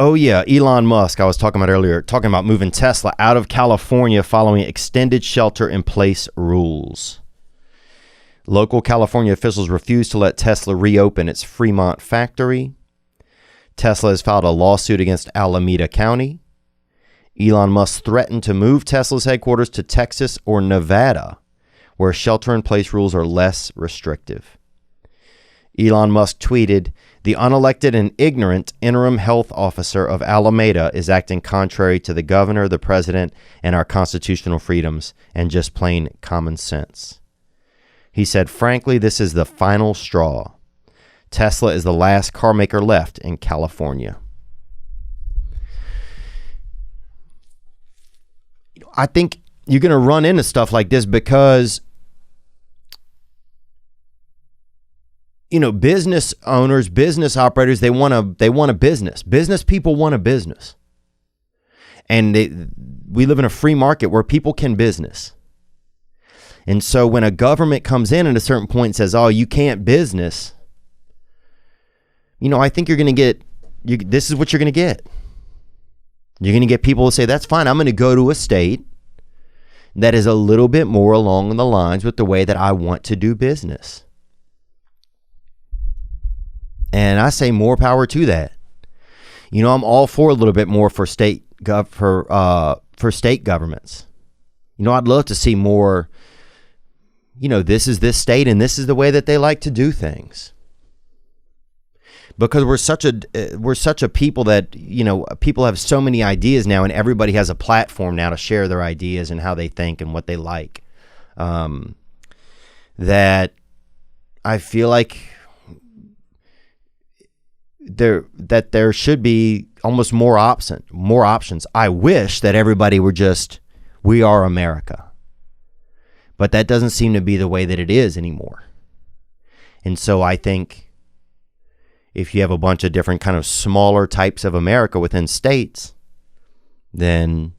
Oh yeah, Elon Musk, I was talking about earlier, talking about moving Tesla out of California following extended shelter-in-place rules. Local California officials refused to let Tesla reopen its Fremont factory. Tesla has filed a lawsuit against Alameda County. Elon Musk threatened to move Tesla's headquarters to Texas or Nevada, where shelter-in-place rules are less restrictive. Elon Musk tweeted, "The unelected and ignorant interim health officer of Alameda is acting contrary to the governor, the president, and our constitutional freedoms, and just plain common sense." He said, "Frankly, this is the final straw. Tesla is the last car maker left in California." I think you're going to run into stuff like this because, business owners, business operators, they want a business. Business people want a business. And we live in a free market where people can business. And so when a government comes in at a certain point and says, "Oh, you can't business," I think you're going to get, this is what you're going to get. You're going to get people who say, "That's fine. I'm going to go to a state that is a little bit more along the lines with the way that I want to do business." And I say more power to that. I'm all for a little bit more for state state governments. I'd love to see more. This is this state, and this is the way that they like to do things. Because we're such a people that people have so many ideas now, and everybody has a platform now to share their ideas and how they think and what they like. That I feel like there should be almost more options. I wish that everybody were just, "We are America." But that doesn't seem to be the way that it is anymore. And so I think if you have a bunch of different kind of smaller types of America within states, then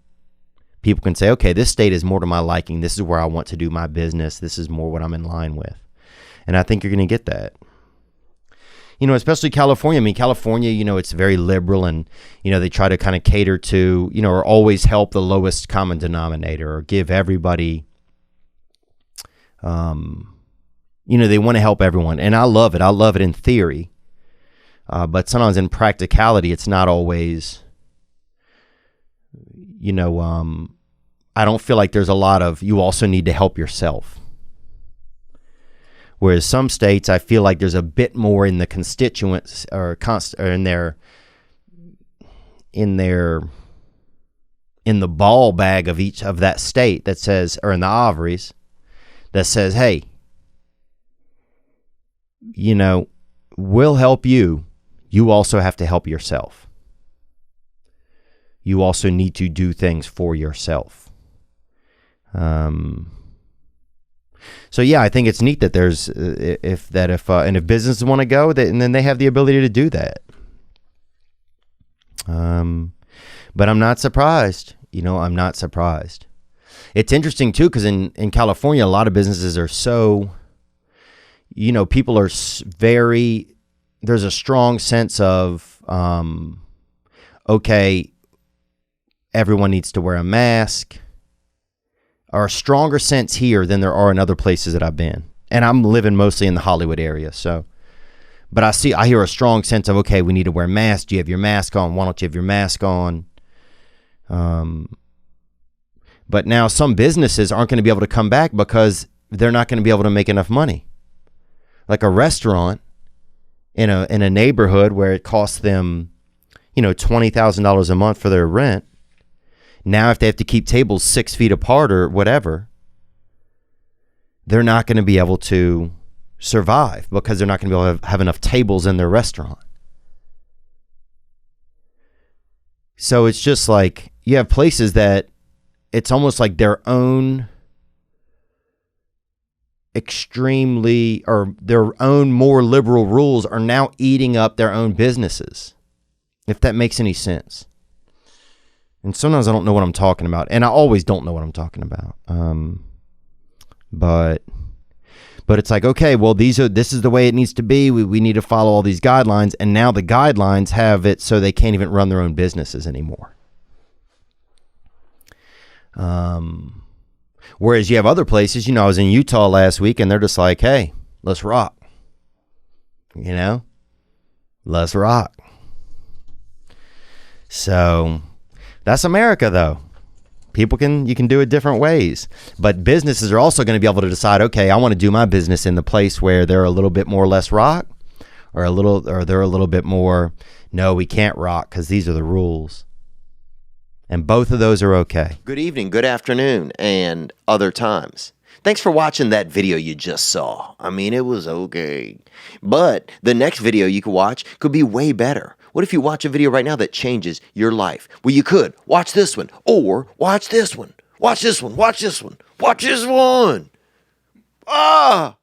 people can say, "Okay, this state is more to my liking. This is where I want to do my business. This is more what I'm in line with." And I think you're going to get that. Especially California. I mean, California, it's very liberal, and, they try to kind of cater to, or always help the lowest common denominator, or give everybody, they want to help everyone. And I love it. I love it in theory. But sometimes in practicality, it's not always, I don't feel like there's a lot of, you also need to help yourself. Whereas some states, I feel like there's a bit more in the constituents or in the ball bag of each of that state that says, or in the ovaries that says, "Hey, we'll help you. You also have to help yourself. You also need to do things for yourself." So yeah, I think it's neat that there's if businesses want to go, and then they have the ability to do that. But I'm not surprised. I'm not surprised. It's interesting too, because in California, a lot of businesses are so, people are there's a strong sense of, okay, everyone needs to wear a mask, or a stronger sense here than there are in other places that I've been. And I'm living mostly in the Hollywood area. But I hear a strong sense of, okay, we need to wear masks. Do you have your mask on? Why don't you have your mask on? But now some businesses aren't going to be able to come back because they're not going to be able to make enough money. Like a restaurant in a neighborhood where it costs them, $20,000 a month for their rent. Now, if they have to keep tables 6 feet apart or whatever, they're not going to be able to survive because they're not going to be able to have enough tables in their restaurant. So it's just like you have places that it's almost like their own more liberal rules are now eating up their own businesses, if that makes any sense. And sometimes I don't know what I'm talking about, and I always don't know what I'm talking about. But But it's like, okay, well, this is the way it needs to be. We need to follow all these guidelines. And now the guidelines have it so they can't even run their own businesses anymore. Whereas you have other places, I was in Utah last week and they're just like, hey, let's rock. Let's rock. So that's America, though. You can do it different ways, but businesses are also going to be able to decide, okay, I want to do my business in the place where they're a little bit more less rock, or they're a little bit more, no, we can't rock because these are the rules. And both of those are okay. Good evening, good afternoon, and other times. Thanks for watching that video you just saw. I mean, it was okay. But the next video you could watch could be way better. What if you watch a video right now that changes your life? Well, you could watch this one, or watch this one. Watch this one, watch this one, watch this one. Ah!